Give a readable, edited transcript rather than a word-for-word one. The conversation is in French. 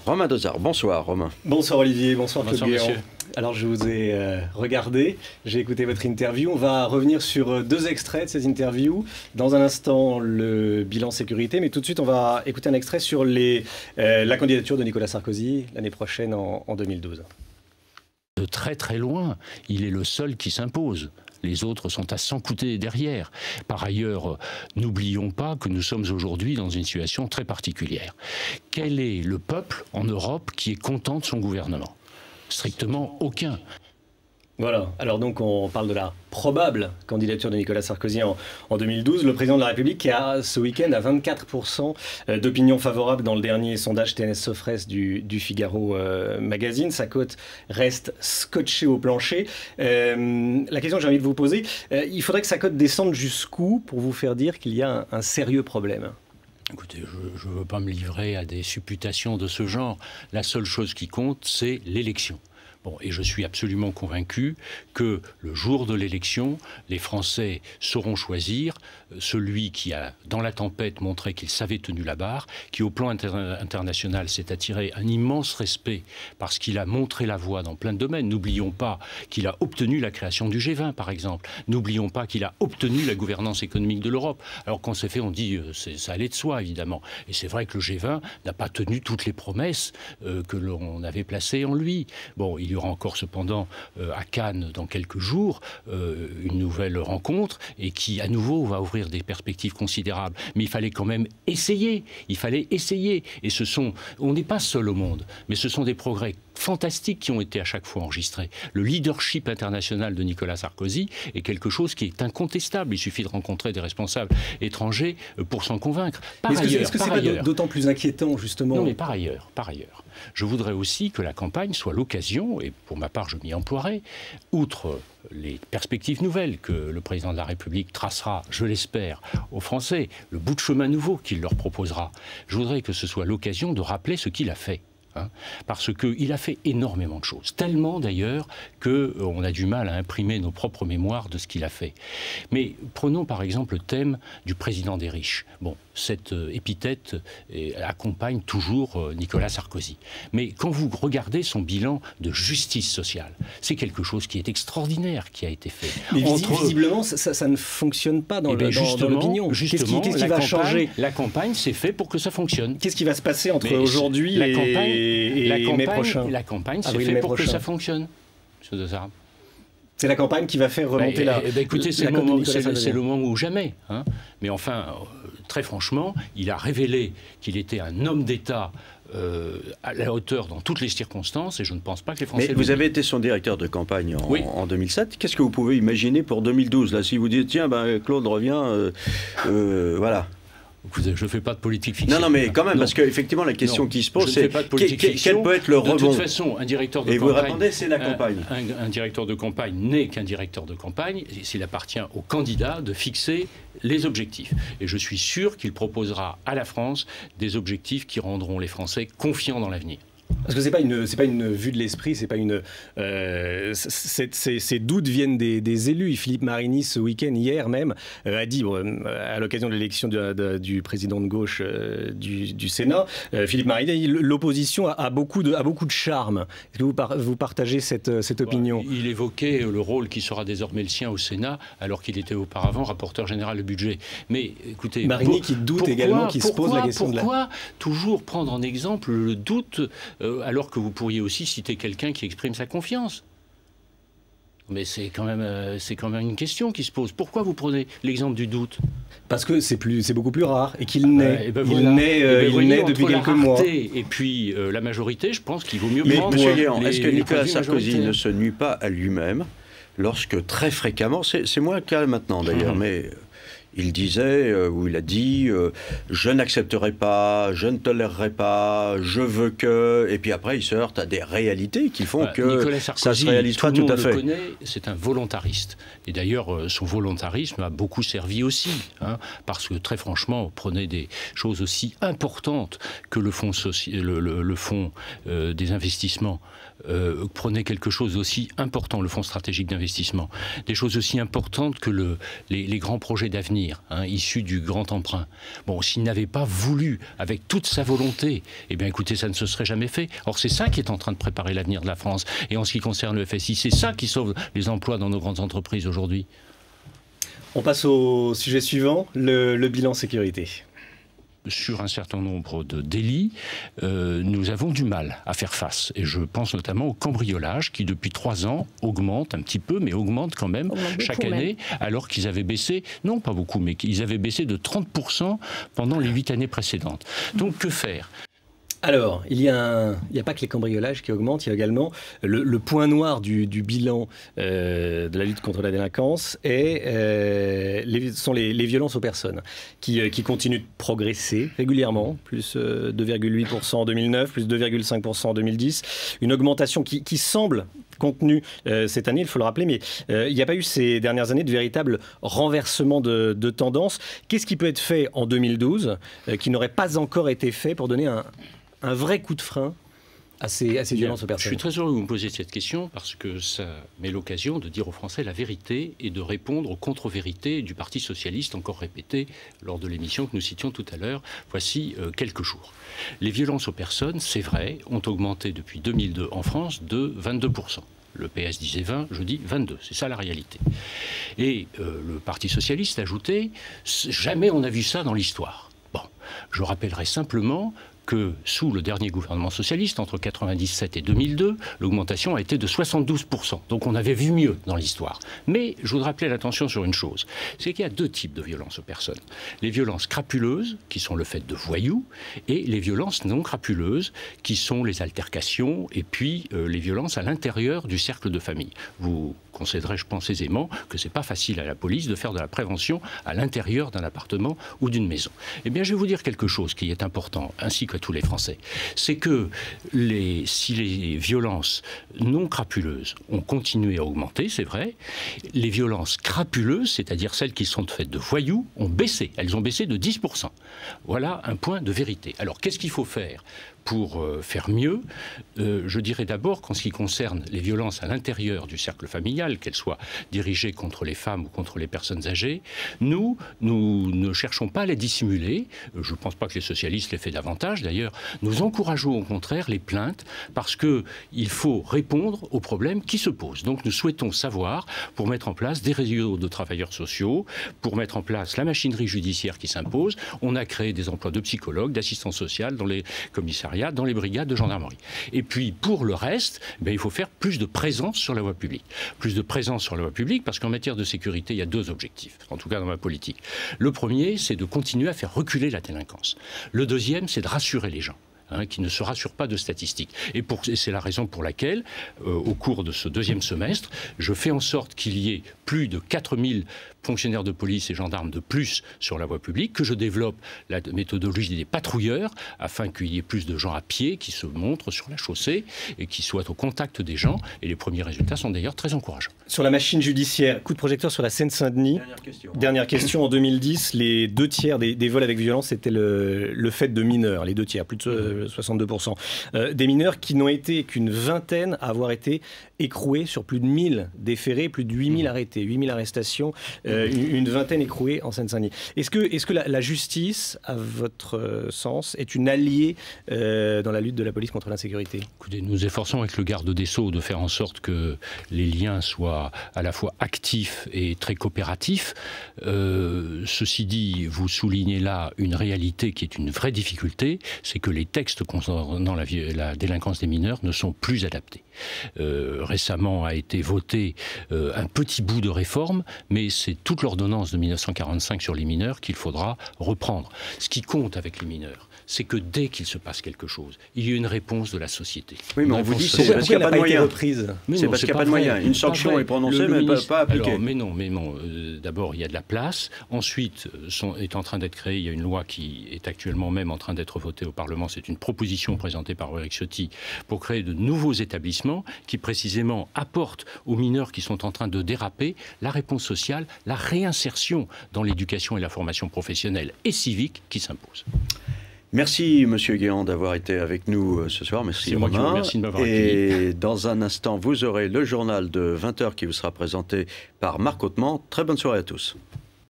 Romain Dozard. Bonsoir Romain. Bonsoir Olivier, bonsoir Claude Guéant. Monsieur. Alors je vous ai regardé, j'ai écouté votre interview. On va revenir sur deux extraits de ces interviews. Dans un instant, le bilan sécurité, mais tout de suite on va écouter un extrait sur la candidature de Nicolas Sarkozy l'année prochaine en 2012. De très très loin, il est le seul qui s'impose. Les autres sont à 100 coudées derrière. Par ailleurs, n'oublions pas que nous sommes aujourd'hui dans une situation très particulière. Quel est le peuple en Europe qui est content de son gouvernement? Strictement aucun. Voilà, alors donc on parle de la probable candidature de Nicolas Sarkozy en 2012. Le président de la République qui a ce week-end à 24% d'opinion favorable dans le dernier sondage TNS-Sofres du Figaro Magazine. Sa cote reste scotchée au plancher. La question que j'ai envie de vous poser, il faudrait que sa cote descende jusqu'où pour vous faire dire qu'il y a un sérieux problème? Écoutez, je ne veux pas me livrer à des supputations de ce genre. La seule chose qui compte, c'est l'élection. Bon, et je suis absolument convaincu que le jour de l'élection, les Français sauront choisir celui qui a, dans la tempête, montré qu'il savait tenir la barre, qui, au plan international, s'est attiré un immense respect parce qu'il a montré la voie dans plein de domaines. N'oublions pas qu'il a obtenu la création du G20, par exemple. N'oublions pas qu'il a obtenu la gouvernance économique de l'Europe. Alors qu'on s'est fait, on dit, ça allait de soi, évidemment. Et c'est vrai que le G20 n'a pas tenu toutes les promesses que l'on avait placées en lui. Bon, il y aura encore cependant à Cannes dans quelques jours une nouvelle rencontre et qui à nouveau va ouvrir des perspectives considérables. Mais il fallait quand même essayer. Il fallait essayer. Et on n'est pas seul au monde, mais ce sont des progrès fantastiques qui ont été à chaque fois enregistrés. Le leadership international de Nicolas Sarkozy est quelque chose qui est incontestable. Il suffit de rencontrer des responsables étrangers pour s'en convaincre. Est-ce que c'est pas d'autant plus inquiétant, justement? Non, mais par ailleurs, je voudrais aussi que la campagne soit l'occasion, et pour ma part je m'y emploierai, outre les perspectives nouvelles que le président de la République tracera, je l'espère, aux Français, le bout de chemin nouveau qu'il leur proposera, je voudrais que ce soit l'occasion de rappeler ce qu'il a fait. Parce qu'il a fait énormément de choses. Tellement d'ailleurs qu'on a du mal à imprimer nos propres mémoires de ce qu'il a fait. Mais prenons par exemple le thème du président des riches. Bon, cette épithète accompagne toujours Nicolas Sarkozy. Mais quand vous regardez son bilan de justice sociale, c'est quelque chose qui est extraordinaire qui a été fait. Mais visiblement, ça ne fonctionne pas dans l'opinion. Justement, qu'est-ce qui va changer? La campagne, c'est fait pour que ça fonctionne. Qu'est-ce qui va se passer entre aujourd'hui et mai prochain? La campagne, c'est fait pour que ça fonctionne, M. Dozard. C'est la campagne qui va faire remonter écoutez, c'est le moment ou jamais. Mais enfin, très franchement, il a révélé qu'il était un homme d'État à la hauteur dans toutes les circonstances, et je ne pense pas que les Français... Mais vous avez été son directeur de campagne en 2007. Qu'est-ce que vous pouvez imaginer pour 2012 là, si vous dites, tiens, Claude revient, voilà. Je ne fais pas de politique fiction. Non, mais quand même, parce qu'effectivement, la question qui se pose, c'est quel peut être le rebond? De toute façon, un directeur de campagne... Et vous répondez, c'est la campagne. Un directeur de campagne n'est qu'un directeur de campagne, s'il appartient au candidat de fixer les objectifs. Et je suis sûr qu'il proposera à la France des objectifs qui rendront les Français confiants dans l'avenir. Parce que c'est pas une vue de l'esprit, c'est pas une. Ces doutes viennent des élus. Philippe Marini, ce week-end, hier même, a dit, à l'occasion de l'élection du président de gauche du Sénat, Philippe Marini a dit l'opposition a beaucoup de charme. Est-ce que vous partagez cette opinion? Il évoquait le rôle qui sera désormais le sien au Sénat, alors qu'il était auparavant rapporteur général du budget. Mais écoutez, Marini qui doute également, qui se pose la question pourquoi toujours prendre en exemple le doute alors que vous pourriez aussi citer quelqu'un qui exprime sa confiance? Mais c'est quand même une question qui se pose. Pourquoi vous prenez l'exemple du doute? Parce que c'est beaucoup plus rare et qu'il naît. Il naît depuis quelques mois. Et puis la majorité, je pense qu'il vaut mieux prendre... Mais M. Guéant, est-ce que Nicolas Sarkozy ne se nuit pas à lui-même lorsque très fréquemment, c'est moins le cas maintenant d'ailleurs, mais... Il disait, ou il a dit, je n'accepterai pas, je ne tolérerai pas, je veux que... Et puis après, il se heurte à des réalités qui font que ça se réalise pas tout à fait. Nicolas Sarkozy, tout le monde le connaît, c'est un volontariste. Et d'ailleurs, son volontarisme a beaucoup servi aussi. Parce que très franchement, prenez des choses aussi importantes que le fonds des investissements. Prenez quelque chose d'aussi important, le fonds stratégique d'investissement. Des choses aussi importantes que les grands projets d'avenir. l'avenir, issu du grand emprunt. Bon, s'il n'avait pas voulu, avec toute sa volonté, eh bien écoutez, ça ne se serait jamais fait. Or, c'est ça qui est en train de préparer l'avenir de la France. Et en ce qui concerne le FSI, c'est ça qui sauve les emplois dans nos grandes entreprises aujourd'hui. On passe au sujet suivant, le bilan sécurité. Sur un certain nombre de délits, nous avons du mal à faire face. Et je pense notamment au cambriolage qui, depuis 3 ans, augmente un petit peu, mais augmente quand même chaque année, alors qu'ils avaient baissé, non pas beaucoup, mais qu'ils avaient baissé de 30% pendant les 8 années précédentes. Donc que faire ? Alors, il n'y a pas que les cambriolages qui augmentent, il y a également le point noir du bilan de la lutte contre la délinquance sont les violences aux personnes qui continuent de progresser régulièrement, plus 2,8% en 2009, plus 2,5% en 2010, une augmentation qui semble contenue cette année, il faut le rappeler, mais il n'y a pas eu ces dernières années de véritable renversement de tendance. Qu'est-ce qui peut être fait en 2012 qui n'aurait pas encore été fait pour donner un vrai coup de frein à ces violences aux personnes? Je suis très heureux que vous me posiez cette question parce que ça met l'occasion de dire aux Français la vérité et de répondre aux contre-vérités du Parti socialiste, encore répétées lors de l'émission que nous citions tout à l'heure, voici quelques jours. Les violences aux personnes, c'est vrai, ont augmenté depuis 2002 en France de 22%. Le PS disait 20, je dis 22, c'est ça la réalité. Et le Parti socialiste ajoutait « jamais on n'a vu ça dans l'histoire ». Bon, je rappellerai simplement que sous le dernier gouvernement socialiste, entre 1997 et 2002, l'augmentation a été de 72%. Donc on avait vu mieux dans l'histoire. Mais je voudrais appeler l'attention sur une chose, c'est qu'il y a 2 types de violences aux personnes. Les violences crapuleuses, qui sont le fait de voyous, et les violences non crapuleuses, qui sont les altercations, et puis les violences à l'intérieur du cercle de famille. Vous concéderez, je pense aisément, que c'est pas facile à la police de faire de la prévention à l'intérieur d'un appartement ou d'une maison. Eh bien, je vais vous dire quelque chose qui est important, ainsi que tous les Français. C'est que si les violences non crapuleuses ont continué à augmenter, c'est vrai, les violences crapuleuses, c'est-à-dire celles qui sont faites de voyous, ont baissé. Elles ont baissé de 10%. Voilà un point de vérité. Alors, qu'est-ce qu'il faut faire pour faire mieux? Je dirais d'abord qu'en ce qui concerne les violences à l'intérieur du cercle familial, qu'elles soient dirigées contre les femmes ou contre les personnes âgées, nous ne cherchons pas à les dissimuler. Je ne pense pas que les socialistes l'aient fait davantage. D'ailleurs, nous encourageons au contraire les plaintes parce qu'il faut répondre aux problèmes qui se posent. Donc nous souhaitons savoir, pour mettre en place des réseaux de travailleurs sociaux, pour mettre en place la machinerie judiciaire qui s'impose, on a créé des emplois de psychologues, d'assistants sociaux dans les commissariats, dans les brigades de gendarmerie. Et puis, pour le reste, il faut faire plus de présence sur la voie publique. Plus de présence sur la voie publique, parce qu'en matière de sécurité, il y a 2 objectifs, en tout cas dans ma politique. Le premier, c'est de continuer à faire reculer la délinquance. Le deuxième, c'est de rassurer les gens. Qui ne se rassure pas de statistiques. Et c'est la raison pour laquelle, au cours de ce 2e semestre, je fais en sorte qu'il y ait plus de 4000 fonctionnaires de police et gendarmes de plus sur la voie publique, que je développe la méthodologie des patrouilleurs, afin qu'il y ait plus de gens à pied qui se montrent sur la chaussée et qui soient au contact des gens. Et les premiers résultats sont d'ailleurs très encourageants. Sur la machine judiciaire, coup de projecteur sur la Seine-Saint-Denis. Dernière question. En 2010, les 2 tiers des vols avec violence, c'était le fait de mineurs. Les 2 tiers, plus de 62%. Des mineurs qui n'ont été qu'une vingtaine à avoir été écroués sur plus de 1000 déférés, plus de 8000 arrêtés, 8000 arrestations, une vingtaine écrouées en Seine-Saint-Denis. Est-ce que la justice, à votre sens, est une alliée dans la lutte de la police contre l'insécurité? Écoutez, nous efforçons avec le garde des Sceaux de faire en sorte que les liens soient à la fois actifs et très coopératifs. Ceci dit, vous soulignez là une réalité qui est une vraie difficulté, c'est que les textes concernant la délinquance des mineurs ne sont plus adaptés. Récemment a été voté un petit bout de réforme, mais c'est toute l'ordonnance de 1945 sur les mineurs qu'il faudra reprendre. Ce qui compte avec les mineurs, c'est que dès qu'il se passe quelque chose, il y a une réponse de la société. Oui, mais on vous dit c'est parce qu'il n'y a pas de moyens. C'est parce qu'il n'y a pas de moyens. Une sanction est prononcée, mais pas appliquée. Alors, mais non. D'abord, il y a de la place. Ensuite, est en train d'être créée, il y a une loi qui est actuellement même en train d'être votée au Parlement. C'est une proposition présentée par Eric Ciotti pour créer de nouveaux établissements qui précisément apportent aux mineurs qui sont en train de déraper la réponse sociale, la réinsertion dans l'éducation et la formation professionnelle et civique qui s'impose. Merci, Monsieur Guéant, d'avoir été avec nous ce soir. Merci, Romain. Merci de m'avoir accueilli. Et dans un instant, vous aurez le journal de 20h qui vous sera présenté par Marc Hautement. Très bonne soirée à tous.